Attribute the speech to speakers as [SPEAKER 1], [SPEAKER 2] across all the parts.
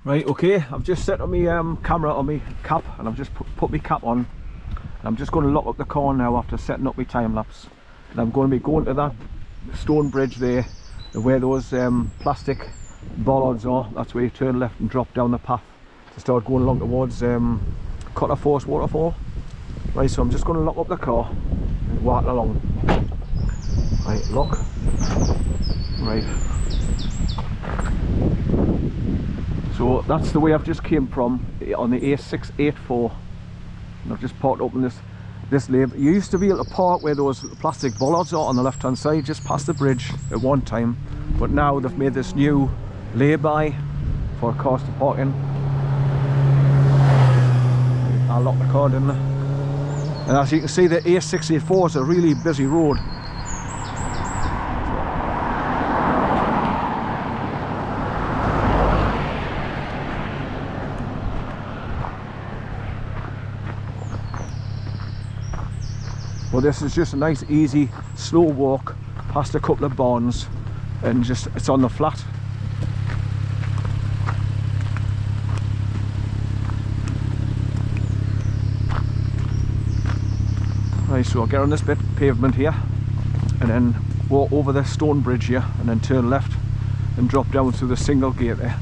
[SPEAKER 1] Right, okay, I've just set up my camera on my cap, and I've just put my cap on. I'm just going to lock up the car now after setting up my time lapse, and I'm going to be going to that stone bridge there where those plastic bollards are. That's where you turn left and drop down the path to start going along towards COTTER FORCE waterfall. Right, so I'm just going to lock up the car and walk along. Right, lock. Right. So that's the way I've just came from on the A684, and I've just parked up in this lane. You used to be able to park where those plastic bollards are on the left hand side, just past the bridge at one time, but now they've made this new layby for cars to park in. I'll lock the car in there. And as you can see, the A684 is a really busy road. Well, this is just a nice easy slow walk past a couple of barns, and just it's on the flat. Right, so I'll get on this bit of pavement here and then walk over the stone bridge here and then turn left and drop down through the single gate there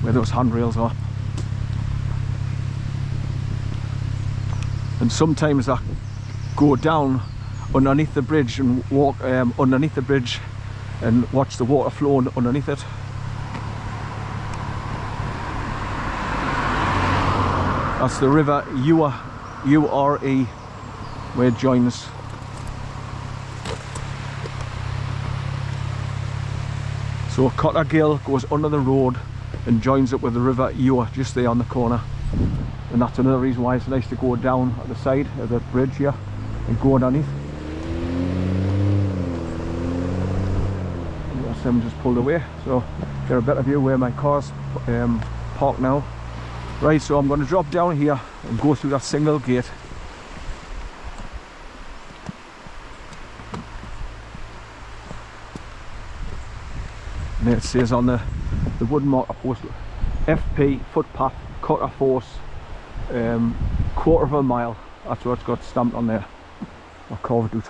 [SPEAKER 1] where those handrails are. And sometimes I go down underneath the bridge and walk underneath the bridge and watch the water flowing underneath it. That's the river URE where it joins. So Cotter Gill goes under the road and joins up with the river Ure just there on the corner, and that's another reason why it's nice to go down at the side of the bridge here and go underneath. Yes, I'm just pulled away, so get a better view where my car's parked now. Right, so I'm going to drop down here and go through that single gate. And there it says on the wooden marker post, FP footpath COTTER FORCE, quarter of a mile. That's what it's got stamped on there, or carved out.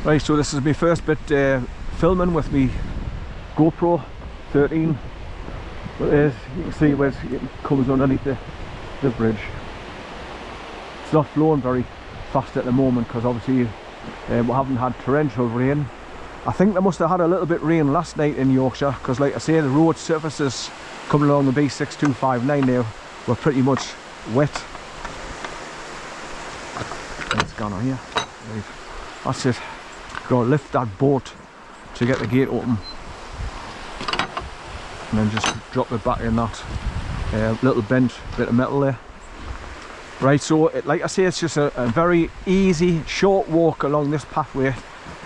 [SPEAKER 1] Right, so this is my first bit filming with me GoPro 13. But as you can see where it comes underneath the bridge. It's not flowing very fast at the moment because obviously we haven't had torrential rain. I think they must have had a little bit of rain last night in Yorkshire, because like I say, the road surfaces coming along the B6259 there were pretty much wet. And it's gone on here. Right. That's it. Got to lift that boat to get the gate open, and then just drop it back in that little bent bit of metal there. Right, so like I say, it's just a very easy short walk along this pathway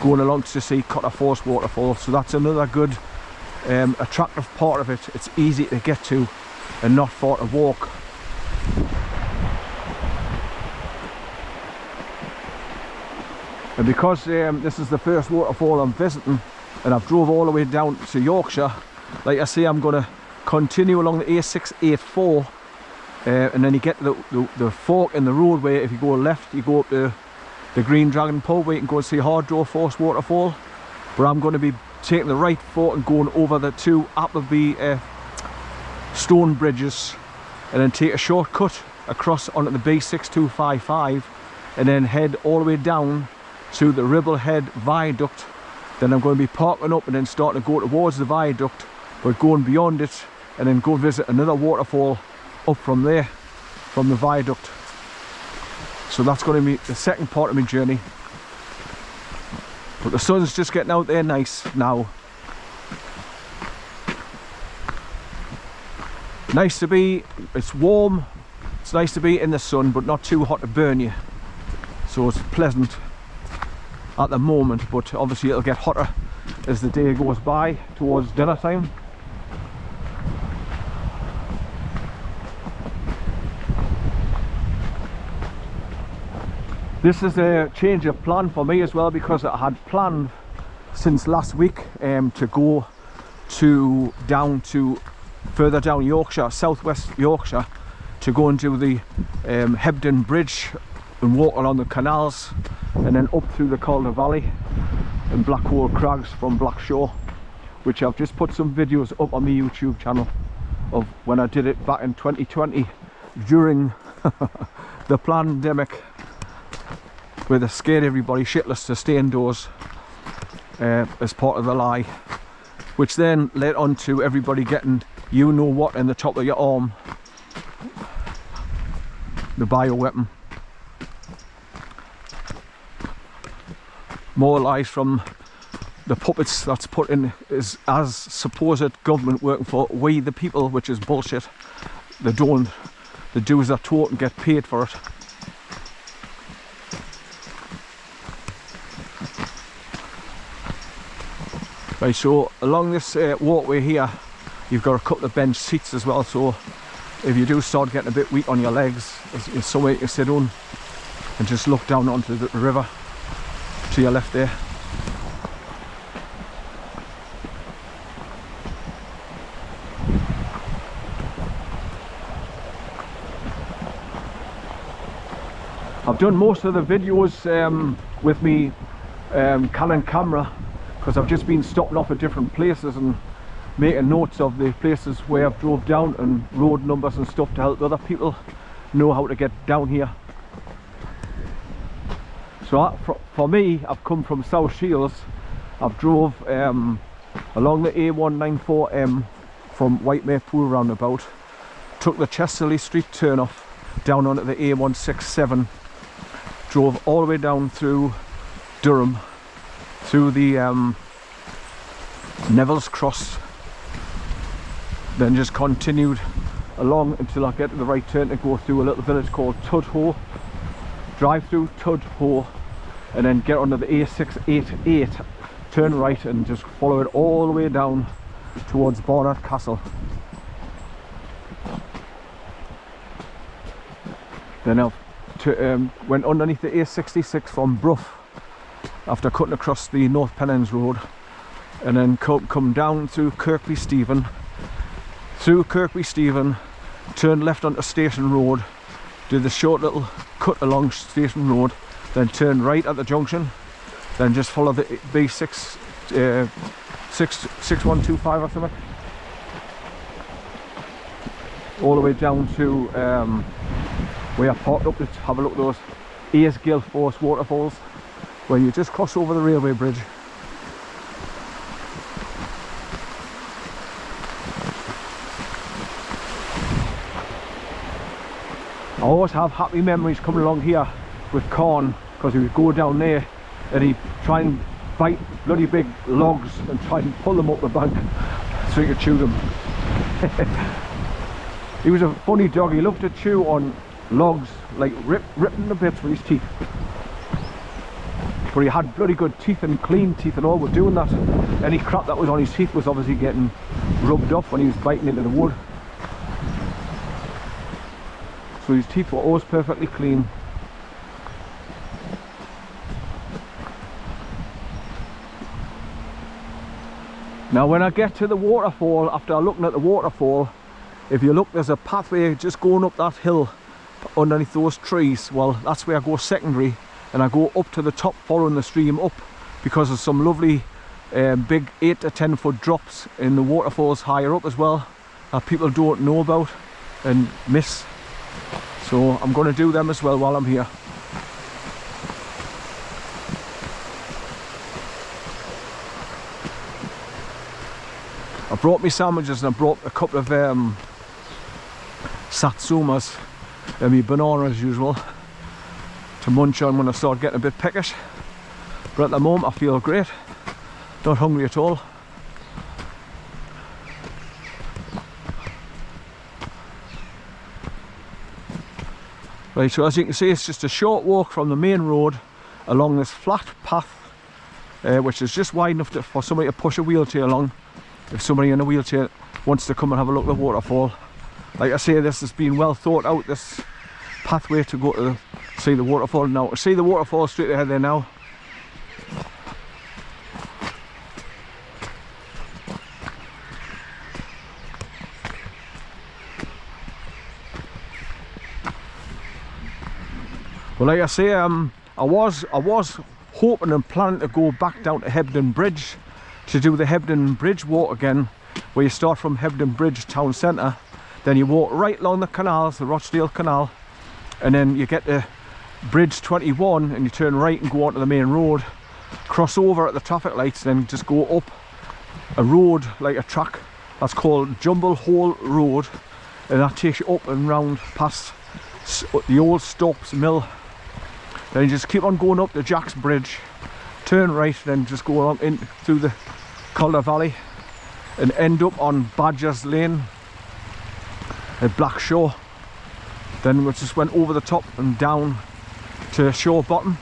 [SPEAKER 1] going along to see COTTER FORCE waterfall. So that's another good attractive part of it. It's easy to get to and not far to walk. And because this is the first waterfall I'm visiting, and I've drove all the way down to Yorkshire, like I say, I'm going to continue along the A684, and then you get to the fork in the road where if you go left you go up to the Green Dragon pub where you can go and see COTTER FORCE waterfall. But I'm going to be taking the right fork and going over the two Appleby stone bridges, and then take a shortcut across onto the B6255 and then head all the way down to the Ribblehead viaduct. Then I'm going to be parking up and then starting to go towards the viaduct, but going beyond it and then go visit another waterfall up from there, from the viaduct. So that's going to be the second part of my journey. But the sun's just getting out there nice now. Nice to be, it's warm, it's nice to be in the sun, but not too hot to burn you. So it's pleasant at the moment, but obviously it'll get hotter as the day goes by towards dinner time. This is a change of plan for me as well, because I had planned since last week to go further down Yorkshire, southwest Yorkshire, to go and do the Hebden Bridge and walk along the canals, and then up through the Calder Valley and Blackhole Crags from Blackshore, which I've just put some videos up on my YouTube channel of when I did it back in 2020 during the pandemic, where they scared everybody shitless to stay indoors as part of the lie, which then led on to everybody getting you know what in the top of your arm, the bioweapon. More lies from the puppets that's put in as supposed government working for we the people, which is bullshit. They don't. They do as they're taught and get paid for it. Right, so along this walkway here, you've got a couple of bench seats as well, so if you do start getting a bit weak on your legs, there's somewhere you can sit on and just look down onto the river to your left there. I've done most of the videos with me Canon camera, because I've just been stopping off at different places and making notes of the places where I've drove down and road numbers and stuff to help other people know how to get down here. So for me, I've come from South Shields. I've drove along the A194M from Whitemare Pool roundabout, took the Chesterley Street turn off down onto the A167, drove all the way down through Durham, through the Neville's Cross, then just continued along until I get to the right turn to go through a little village called Tudhoe, drive through Tudhoe, and then get onto the A688, turn right and just follow it all the way down towards Barnard Castle. Then I went underneath the A66 from Brough after cutting across the North Pennines Road, and then come down through Kirkby Stephen, turn left onto Station Road, do the short little cut along Station Road, then turn right at the junction, then just follow the B6 6125 or something, all the way down to where I parked up to have a look at those Aysgill Force waterfalls, where you just cross over the railway bridge. I always have happy memories coming along here with Corn, because he would go down there and he'd try and bite bloody big logs and try and pull them up the bank so he could chew them. He was a funny dog. He loved to chew on logs, like ripping the bits with his teeth. But he had bloody good teeth and clean teeth and all. With doing that, any crap that was on his teeth was obviously getting rubbed off when he was biting into the wood. So his teeth were always perfectly clean. Now when I get to the waterfall, after looking at the waterfall, if you look, there's a pathway just going up that hill underneath those trees. Well, that's where I go secondary, and I go up to the top following the stream up, because there's some lovely big 8 to 10 foot drops in the waterfalls higher up as well that people don't know about and miss. So I'm going to do them as well while I'm here. I brought me sandwiches, and I brought a couple of satsumas and me banana as usual to munch on when I start getting a bit peckish. But at the moment I feel great, not hungry at all. Right, so as you can see, it's just a short walk from the main road along this flat path, which is just wide enough for somebody to push a wheelchair along if somebody in a wheelchair wants to come and have a look at the waterfall. Like I say, this has been well thought out, this pathway to go to the See the waterfall now. See the waterfall straight ahead there now. Well, like I say, I was hoping and planning to go back down to Hebden Bridge to do the Hebden Bridge walk again, where you start from Hebden Bridge town centre, then you walk right along the canals, the Rochdale Canal, and then you get to Bridge 21 and you turn right and go onto the main road, cross over at the traffic lights, then just go up a road like a track that's called Jumble Hole Road, and that takes you up and round past the old Stokes Mill. Then you just keep on going up to Jack's Bridge, turn right, then just go along in through the Calder Valley and end up on Badger's Lane at Blackshore. Then we just went over the top and down to Shore Bottom.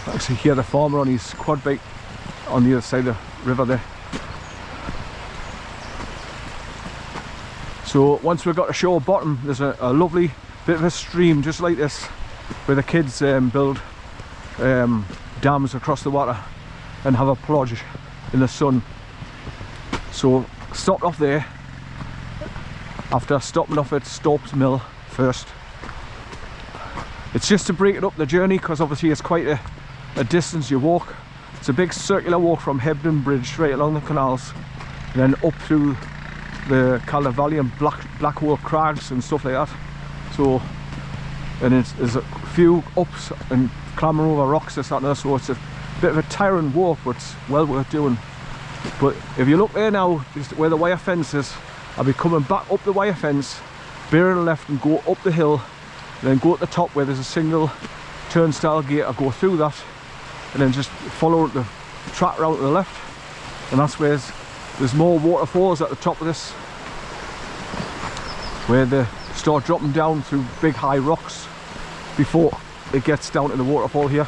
[SPEAKER 1] I actually hear the farmer on his quad bike on the other side of the river there. So once we got to Shore Bottom, there's a lovely bit of a stream just like this, where the kids build dams across the water and have a plodge in the sun. So stopped off there after stopping off at Stokes Mill first. It's just to break it up the journey, because obviously it's quite a distance you walk. It's a big circular walk from Hebden Bridge straight along the canals, and then up through the Calder Valley and Blackwall Crags and stuff like that. So, and there's a few ups and clambering over rocks or something, so it's a bit of a tiring walk, but it's well worth doing. But if you look there now, just where the wire fence is, I'll be coming back up the wire fence, bearing a left and go up the hill, and then go at the top where there's a single turnstile gate. I'll go through that and then just follow the track route to the left, and that's where there's more waterfalls at the top of this, where they start dropping down through big high rocks before it gets down to the waterfall here.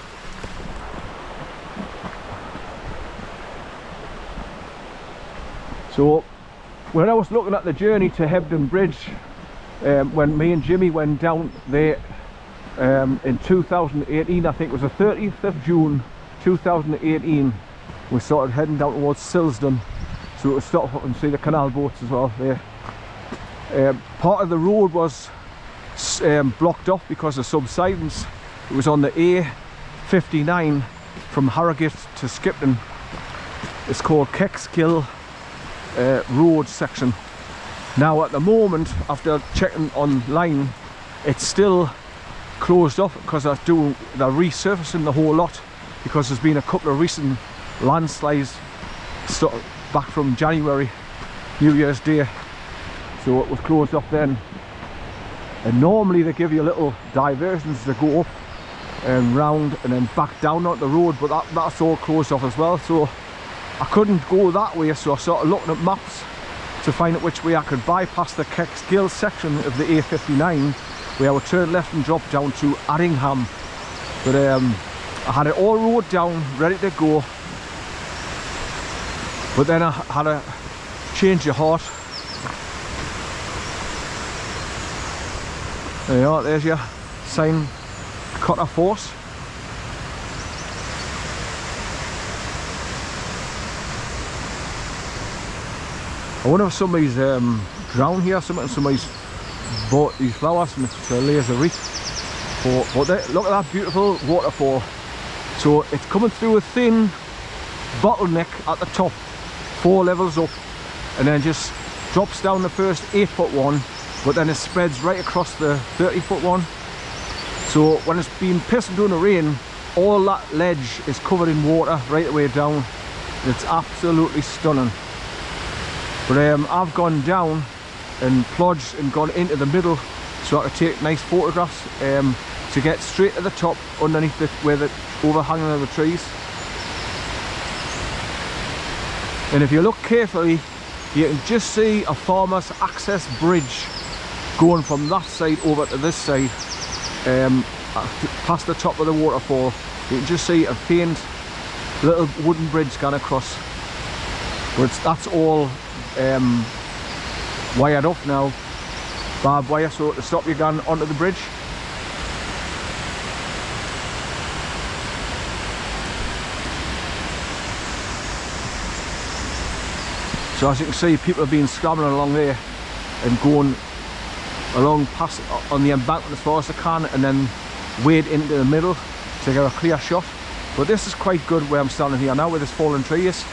[SPEAKER 1] So when I was looking at the journey to Hebden Bridge, when me and Jimmy went down there in 2018, I think it was the 30th of June 2018, we started heading down towards Silsden, so we could stop up and see the canal boats as well there. Part of the road was blocked off because of subsidence. It was on the A59 from Harrogate to Skipton. It's called Keckskill Road section. Now at the moment, after checking online, it's still closed off because they're resurfacing the whole lot, because there's been a couple of recent landslides back from January, New Year's Day, so it was closed off then. And normally they give you little diversions to go up and round and then back down onto the road, but that's all closed off as well, so I couldn't go that way. So I started looking at maps to find out which way I could bypass the Keckskill section of the A59, where I would turn left and drop down to Addingham. But I had it all rode down, ready to go, but then I had a change of heart. There you are, there's your sign, COTTER FORCE. I wonder if somebody's drowned here, somebody's bought these flowers to lay as a wreath. But look at that beautiful waterfall. So it's coming through a thin bottleneck at the top, 4 levels up, and then just drops down the first 8-foot one, but then it spreads right across the 30-foot one. So when it's been pissing during the rain, all that ledge is covered in water right the way down. It's absolutely stunning. But I've gone down and plodged and gone into the middle so I could take nice photographs to get straight to the top underneath where the overhanging of the trees. And if you look carefully, you can just see a farmer's access bridge going from that side over to this side, past the top of the waterfall. You can just see a faint little wooden bridge going across, but that's all wired up now, barbed wire, so to stop you going onto the bridge. So as you can see, people have been scrambling along there and going along past on the embankment as far as they can, and then wade into the middle to get a clear shot. But this is quite good where I'm standing here now with this fallen trees.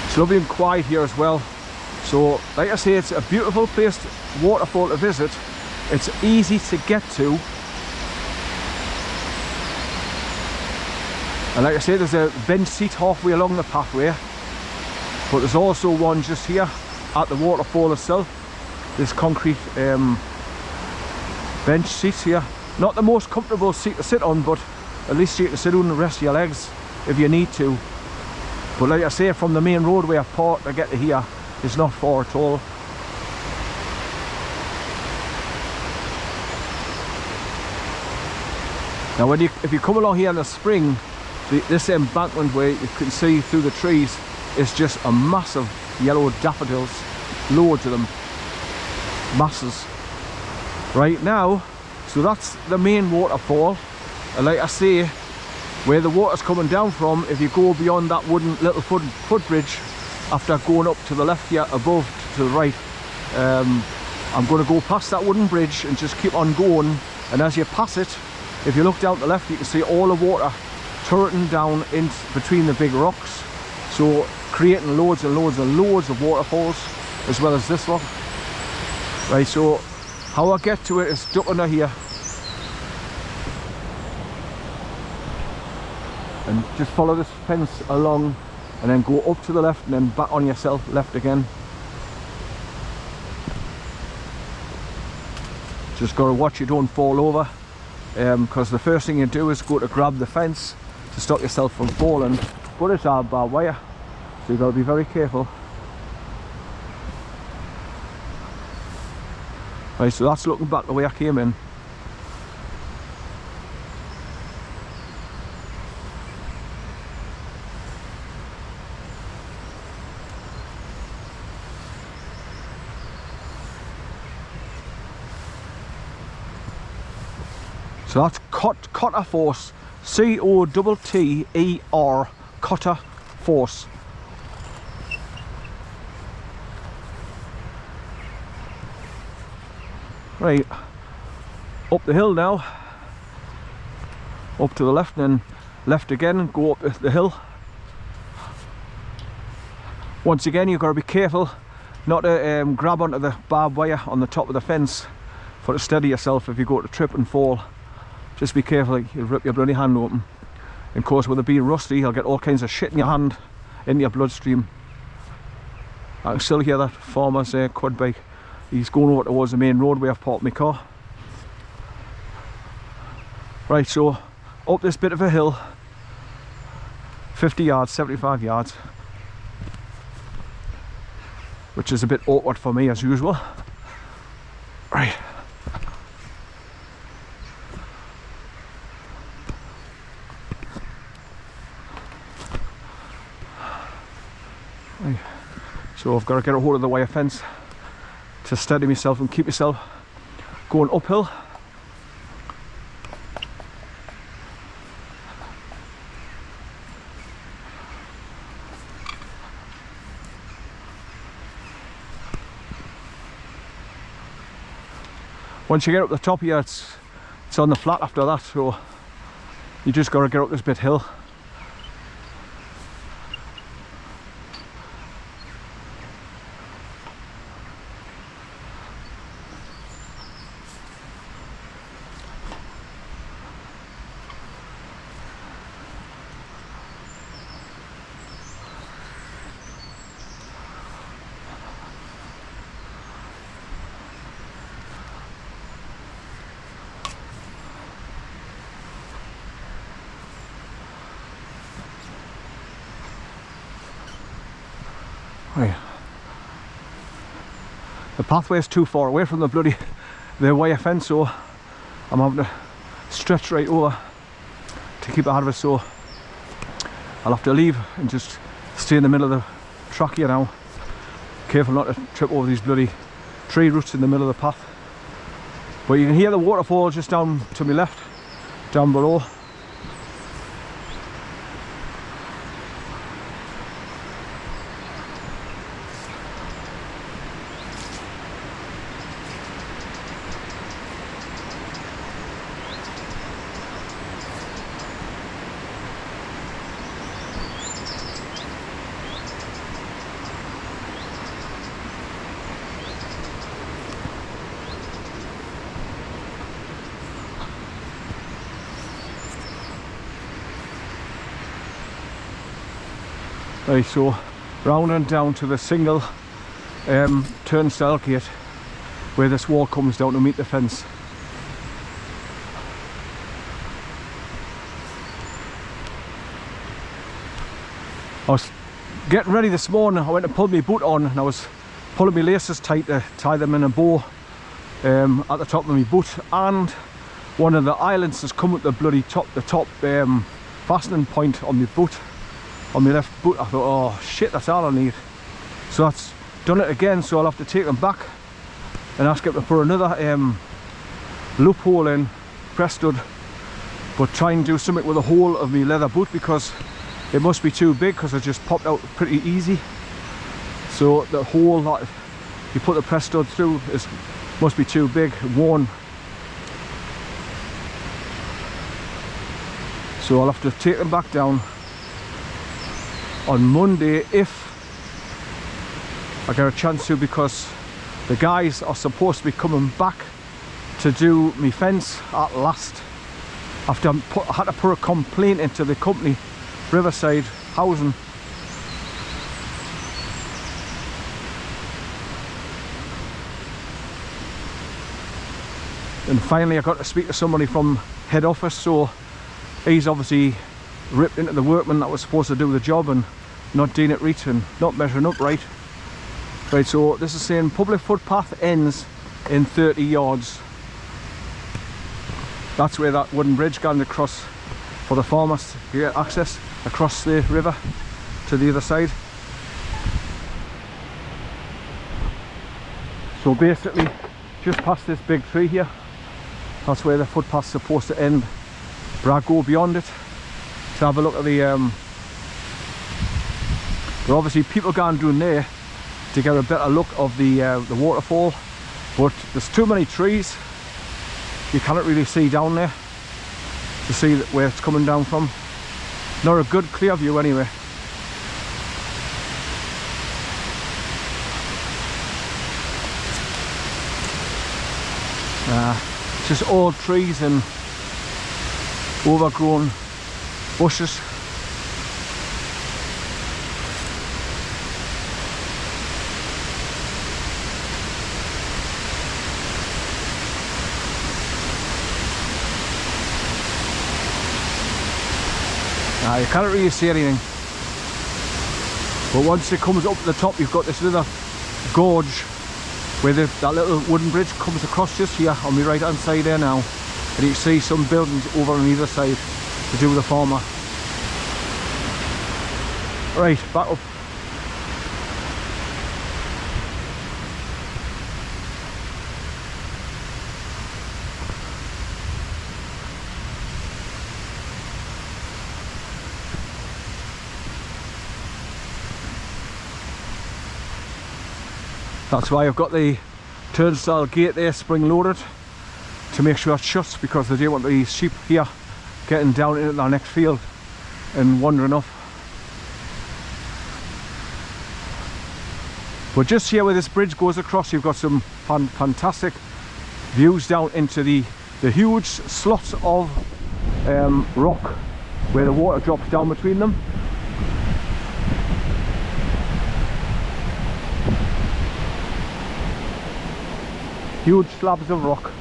[SPEAKER 1] It's lovely and quiet here as well. So like I say, it's a beautiful place, waterfall to visit. It's easy to get to. And like I say, there's a bench seat halfway along the pathway. But there's also one just here at the waterfall itself. This concrete bench seat here. Not the most comfortable seat to sit on, but at least you can sit on and rest your legs if you need to. But like I say, from the main roadway apart to get to here is not far at all. Now if you come along here in the spring, this embankment where you can see through the trees is just a massive yellow daffodils, loads of them, masses. Right now, so that's the main waterfall, and like I say, where the water's coming down from, if you go beyond that wooden little footbridge, after going up to the left here, above to the right, I'm going to go past that wooden bridge and just keep on going. And as you pass it, if you look down to the left, you can see all the water turreting down in between the big rocks, so creating loads and loads and loads of waterfalls, as well as this one. Right, so how I get to it is duck under here and just follow this fence along, and then go up to the left and then back on yourself, left again. Just got to watch you don't fall over, because the first thing you do is go to grab the fence to stop yourself from falling, but it's our barbed wire, so you've got to be very careful. Right, so that's looking back the way I came in. So that's COTTER Force, C-O-T-T-E-R, COTTER Force. Right, up the hill now, up to the left and then left again and go up the hill. Once again, you've got to be careful not to grab onto the barbed wire on the top of the fence, for to steady yourself if you go to trip and fall. Just be careful, like, you'll rip your bloody hand open. And of course, with it being rusty, you'll get all kinds of shit in your hand, in your bloodstream. I can still hear that farmer's quad bike. He's going over towards the main road where I've parked my car. Right, so up this bit of a hill, 50 yards, 75 yards, which is a bit awkward for me as usual. Right. So I've got to get a hold of the wire fence to steady myself and keep myself going uphill. Once you get up the top here, it's on the flat after that, so you just got to get up this bit hill. Right. The pathway is too far away from the wire fence, so I'm having to stretch right over to keep out of it, so I'll have to leave and just stay in the middle of the track here now. Careful not to trip over these bloody tree roots in the middle of the path. But you can hear the waterfall just down to my left, down below. Right, so round and down to the single turnstile gate where this wall comes down to meet the fence. I was getting ready this morning. I went to pull my boot on and I was pulling my laces tight to tie them in a bow at the top of my boot, and one of the eyelets has come at the bloody top, fastening point on my boot, on my left boot. I thought, oh shit, that's all I need. So that's done it again, so I'll have to take them back and ask him to put another loophole in, press stud, but try and do something with the hole of my leather boot because it must be too big, because it just popped out pretty easy. So the hole that you put the press stud through must be too big, worn. So I'll have to take them back down on Monday if I get a chance to, because the guys are supposed to be coming back to do my fence at last. After I had to put a complaint into the company, Riverside Housing. And finally I got to speak to somebody from head office, so he's obviously ripped into the workman that was supposed to do the job and not doing it right and not measuring up right. Right, so this is saying public footpath ends in 30 yards. That's where that wooden bridge going across for the farmers to get access across the river to the other side. So basically just past this big tree here, that's where the footpath's supposed to end. But I'll go beyond it to have a look at the but obviously people going down there to get a better look of the waterfall, but there's too many trees, you cannot really see down there to see where it's coming down from. Not a good clear view anyway. Just old trees and overgrown bushes. You can't really see anything, but once it comes up to the top you've got this little gorge where that little wooden bridge comes across just here on my right hand side there now, and you can see some buildings over on either side to do with the farmer. Right, back up. That's why I've got the turnstile gate there spring loaded to make sure it shuts, because they don't want these sheep here getting down into their next field and wandering off. But just here where this bridge goes across, you've got some fantastic views down into the huge slots of rock where the water drops down between them. Huge slabs of rock.